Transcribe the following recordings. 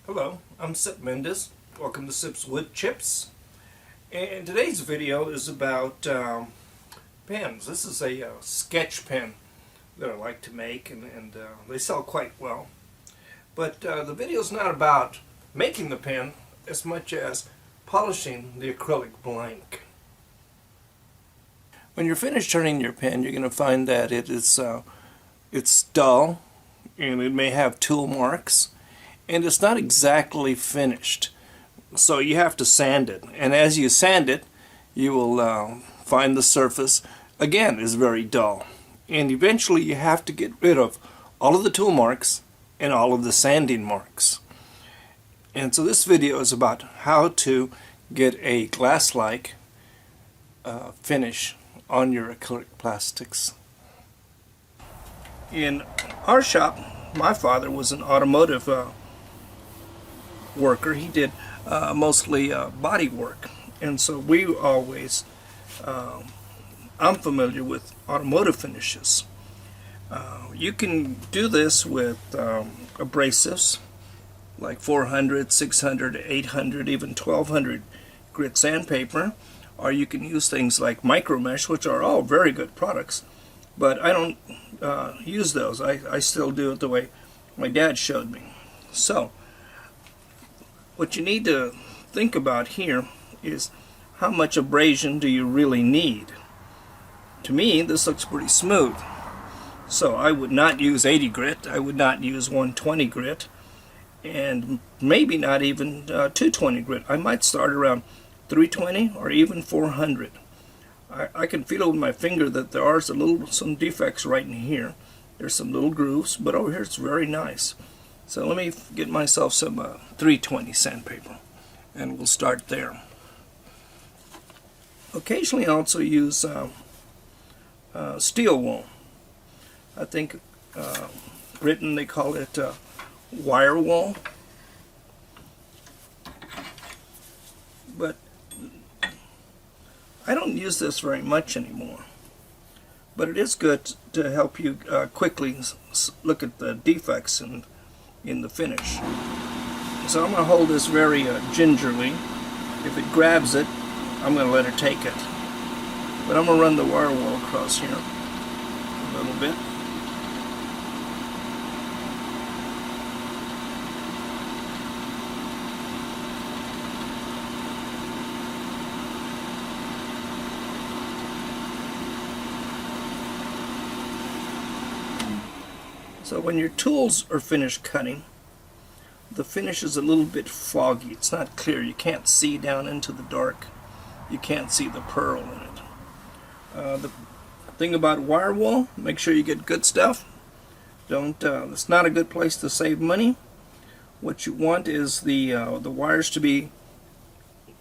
Hello, I'm Sip Mendez. Welcome to Sip's Wood Chips. And today's video is about pens. This is a sketch pen that I like to make, and they sell quite well. But the video is not about making the pen as much as polishing the acrylic blank. When you're finished turning your pen, you're going to find that it's dull, and it may have tool marks, and it's not exactly finished. So you have to sand it, and as you sand it, you will find the surface again is very dull, and eventually you have to get rid of all of the tool marks and all of the sanding marks. And so this video is about how to get a glass-like finish on your acrylic plastics. In our shop, my father was an automotive worker. He did mostly body work, and so we always I'm familiar with automotive finishes. You can do this with abrasives like 400, 600, 800, even 1200 grit sandpaper, or you can use things like micro mesh, which are all very good products, but I don't use those. I still do it the way my dad showed me. So what you need to think about here is how much abrasion do you really need. To me, this looks pretty smooth, so I would not use 80 grit, I would not use 120 grit, and maybe not even 220 grit. I might start around 320 or even 400. I can feel with my finger that there are some defects right in here. There's some little grooves, but over here it's very nice. So let me get myself some 320 sandpaper, and we'll start there. Occasionally I also use steel wool. I think Britain they call it wire wool, but I don't use this very much anymore. But it is good to help you quickly look at the defects in the finish. So I'm going to hold this very gingerly. If it grabs it, I'm going to let her take it. But I'm going to run the wire wool across here a little bit. So when your tools are finished cutting, the finish is a little bit foggy. It's not clear. You can't see down into the dark. You can't see the pearl in it. The thing about wire wool, make sure you get good stuff. It's not a good place to save money. What you want is the wires to be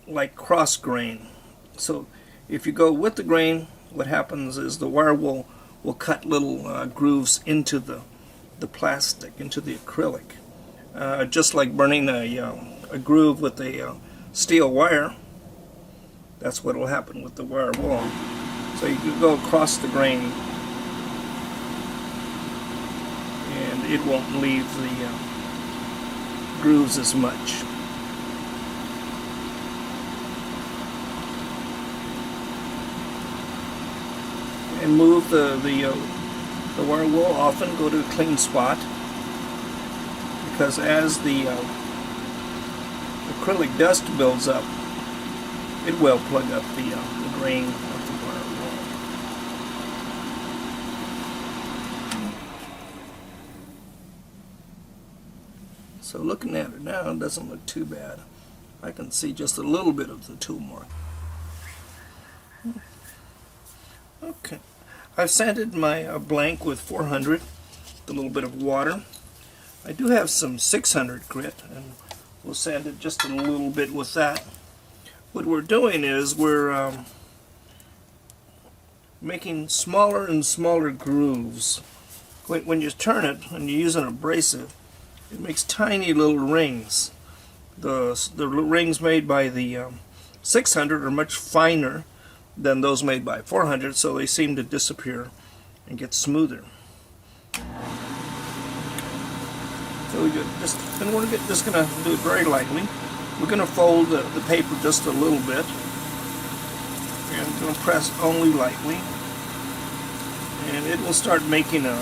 like cross grain. So if you go with the grain, what happens is the wire wool will cut little grooves into the plastic, into the acrylic. Just like burning a groove with a steel wire, that's what will happen with the wire wool. So you can go across the grain and it won't leave the grooves as much. And move the wire wool often, go to a clean spot, because as the acrylic dust builds up, it will plug up the grain of the wire wool. So looking at it now, it doesn't look too bad. I can see just a little bit of the tool mark. Okay. I've sanded my blank with 400 with a little bit of water. I do have some 600 grit, and we'll sand it just a little bit with that. What we're doing is we're making smaller and smaller grooves. When you turn it and you use an abrasive, it makes tiny little rings. The rings made by the 600 are much finer than those made by 400, so they seem to disappear and get smoother. So we're just going to do it very lightly. We're going to fold the paper just a little bit, and I'm going to press only lightly, and it will start making a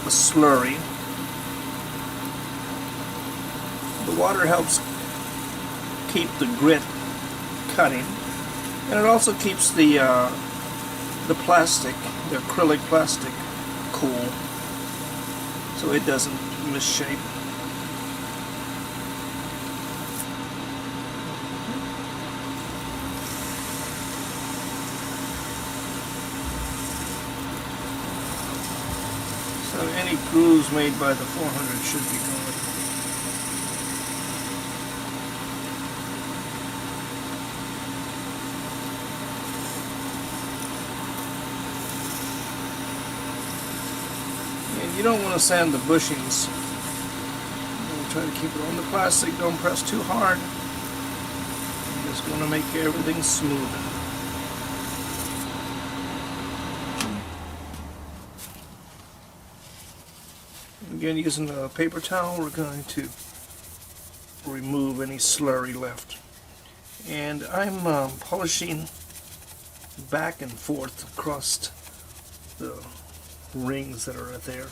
slurry. The water helps keep the grit cutting, and it also keeps the plastic, the acrylic plastic, cool, so it doesn't misshape. So any grooves made by the 400 should be gone. And you don't want to sand the bushings. Try to keep it on the plastic. Don't press too hard. You just want to make everything smooth. Again, using a paper towel, we're going to remove any slurry left. And I'm polishing back and forth across the rings that are there.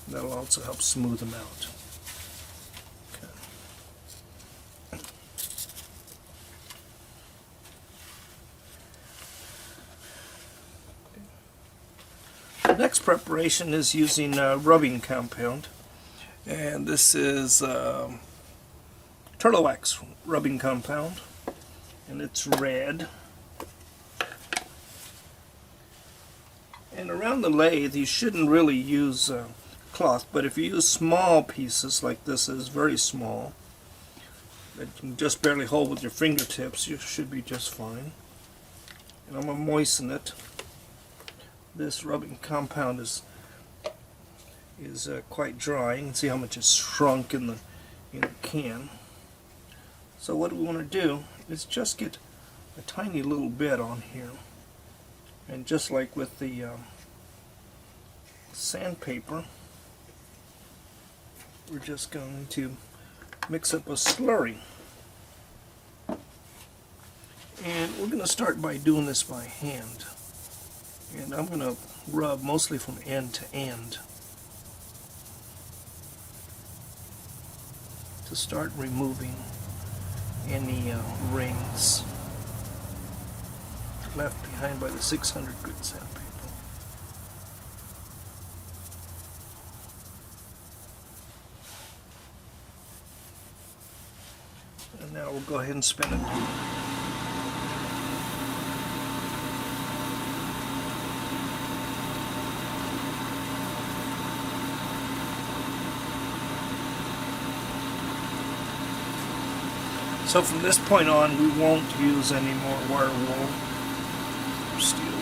That'll also help smooth them out. The next preparation is using rubbing compound, and this is turtle wax rubbing compound, and it's red. And around the lathe you shouldn't really use cloth, but if you use small pieces like this is very small, that you can just barely hold with your fingertips, you should be just fine. And I'm going to moisten it. This rubbing compound is quite dry. You can see how much it's shrunk in the can. So what we want to do is just get a tiny little bit on here, and just like with the sandpaper, we're just going to mix up a slurry. And we're going to start by doing this by hand. And I'm going to rub mostly from end to end to start removing any rings left behind by the 600 grit sandpaper. And now we'll go ahead and spin it. So from this point on, we won't use any more wire wool or steel wool.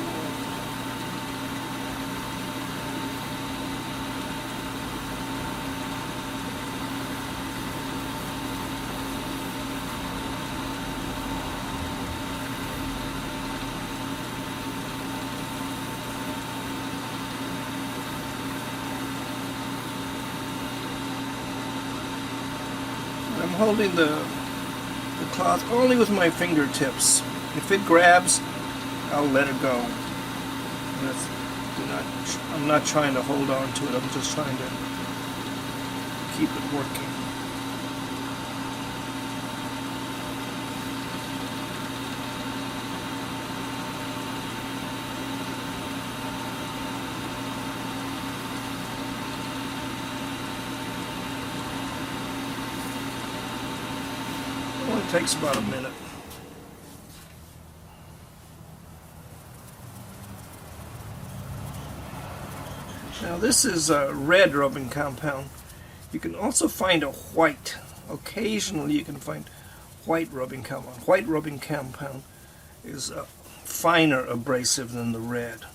I'm holding the cloth only with my fingertips. If it grabs, I'll let it go. I'm not trying to hold on to it, I'm just trying to keep it working. It takes about a minute. Now this is a red rubbing compound. You can also find a white. Occasionally you can find white rubbing compound. White rubbing compound is a finer abrasive than the red.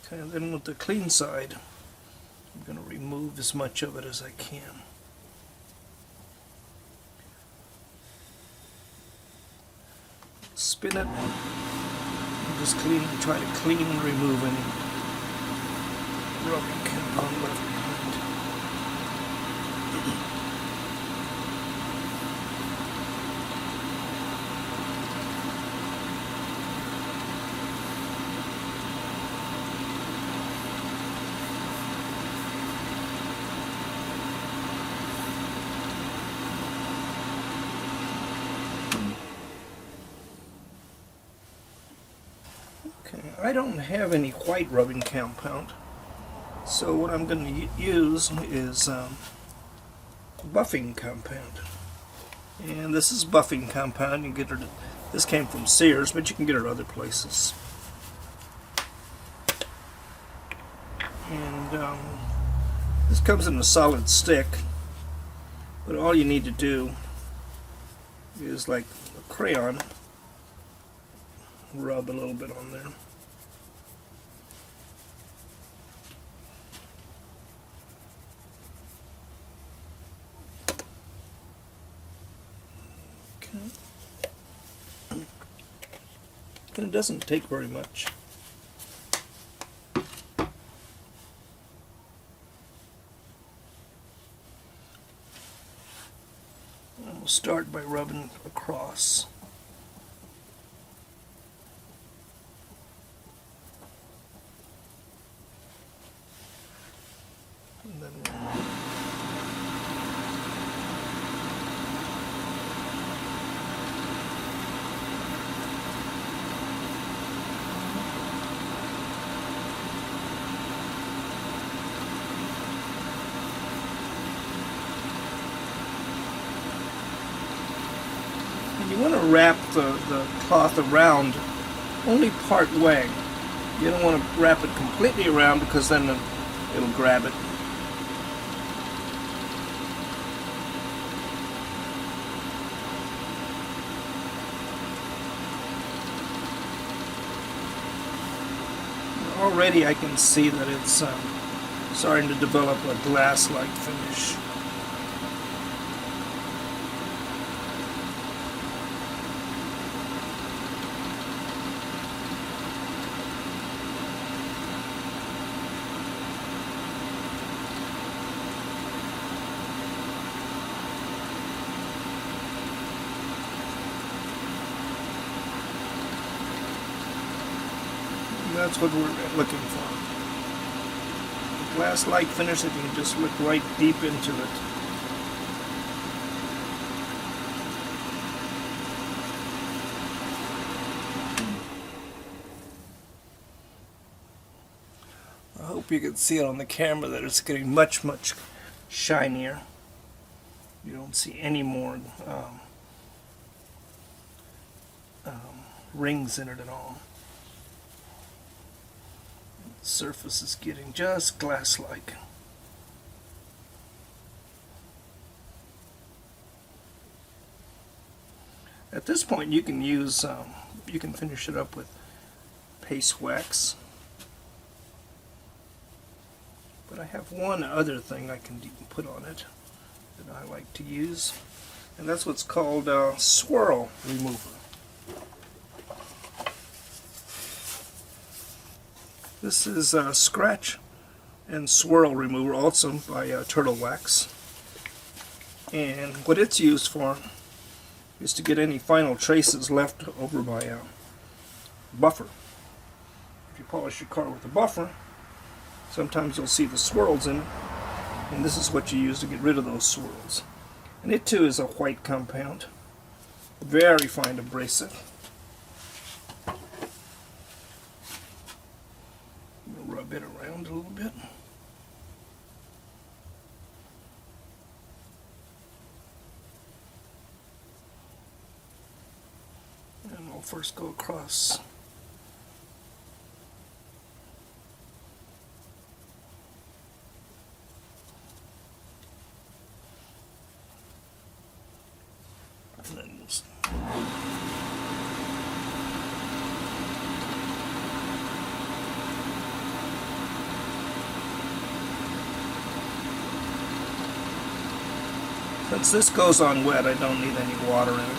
Okay, and then with the clean side, I'm going to remove as much of it as I can. Spin it, and just try to clean and remove any rubbing compound left behind. Okay, I don't have any white rubbing compound, so what I'm going to use is buffing compound. And this is buffing compound. You can get it. This came from Sears, but you can get it other places. And this comes in a solid stick, but all you need to do is, like a crayon, rub a little bit on there. Okay. And it doesn't take very much. And we'll start by rubbing across. And then you want to wrap the cloth around only part way. You don't want to wrap it completely around because then it'll grab it. Already I can see that it's starting to develop a glass-like finish. That's what we're looking for. A glass-like finish that you can just look right deep into it. I hope you can see it on the camera that it's getting much, much shinier. You don't see any more rings in it at all. The surface is getting just glass-like. At this point, you can use, you can finish it up with paste wax. But I have one other thing I can put on it that I like to use, and that's what's called swirl remover. This is scratch and swirl remover, also by Turtle Wax. And what it's used for is to get any final traces left over by a buffer. If you polish your car with a buffer, sometimes you'll see the swirls in it, and this is what you use to get rid of those swirls. And it too is a white compound, very fine abrasive. Rub it around a little bit. And we'll first go across. And then just Since this goes on wet, I don't need any water in it.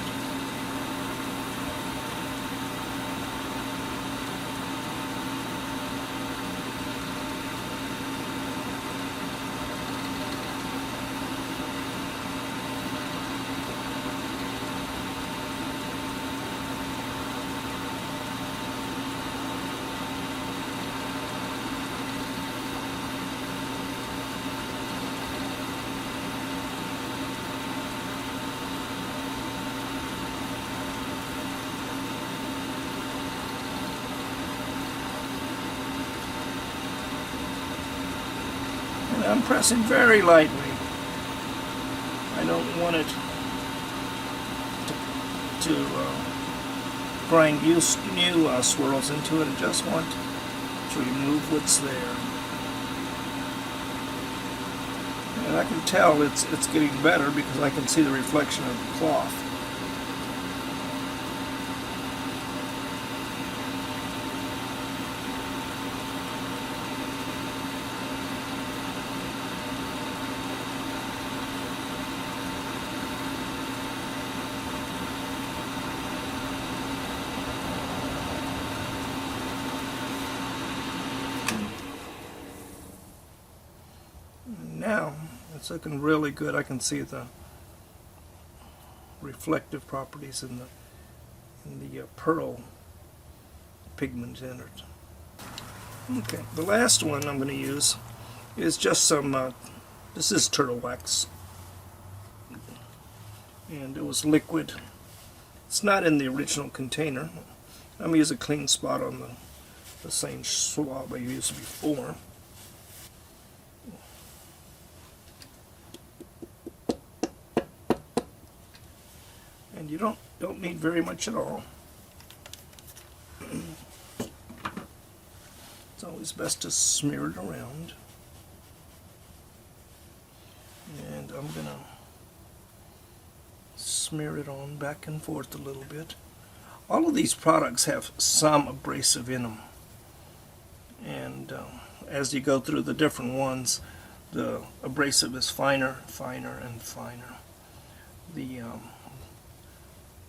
And I'm pressing very lightly. I don't want it to grind new swirls into it. I just want to remove what's there. And I can tell it's getting better because I can see the reflection of the cloth. Now it's looking really good. I can see the reflective properties in the pearl pigment in it. Okay, the last one I'm going to use is just some. This is turtle wax, and it was liquid. It's not in the original container. I'm going to use a clean spot on the same swab I used before. And you don't need very much at all. It's always best to smear it around. And I'm gonna smear it on back and forth a little bit. All of these products have some abrasive in them, and as you go through the different ones, the abrasive is finer, finer, and finer. The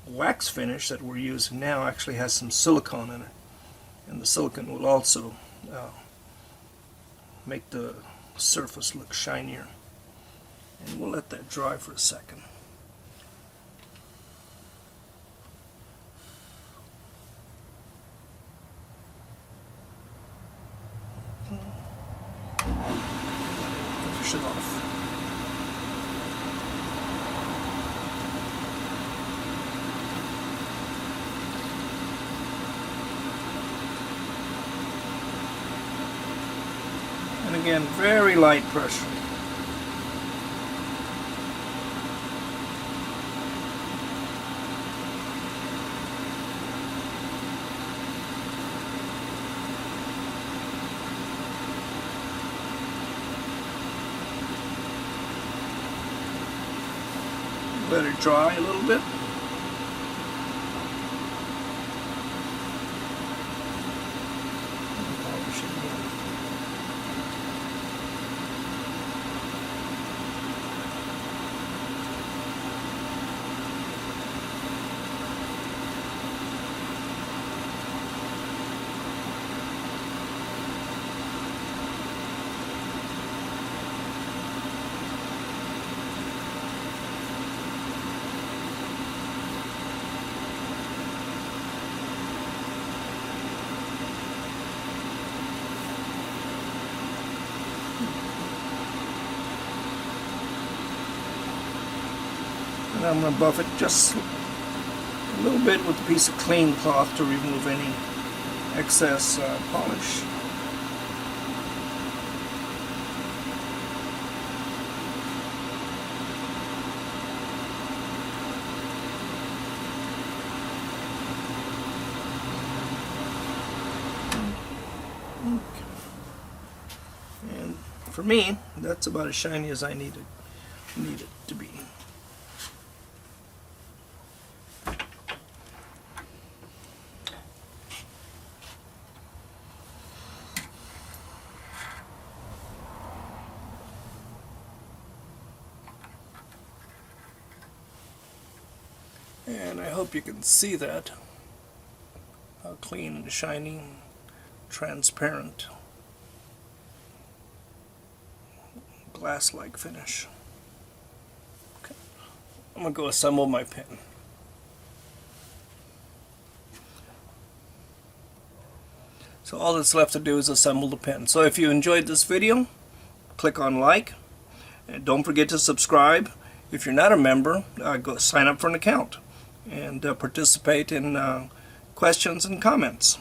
wax finish that we're using now actually has some silicone in it, and the silicone will also make the surface look shinier. And we'll let that dry for a second. Finish it off. And again, very light pressure. Let it dry a little bit. And I'm going to buff it just a little bit with a piece of clean cloth to remove any excess polish. Okay. And for me, that's about as shiny as I need it to be. And I hope you can see that. How clean and shiny, transparent, glass-like finish. Okay. I'm going to go assemble my pen. So all that's left to do is assemble the pen. So if you enjoyed this video, click on like, and don't forget to subscribe. If you're not a member, go sign up for an account and participate in questions and comments.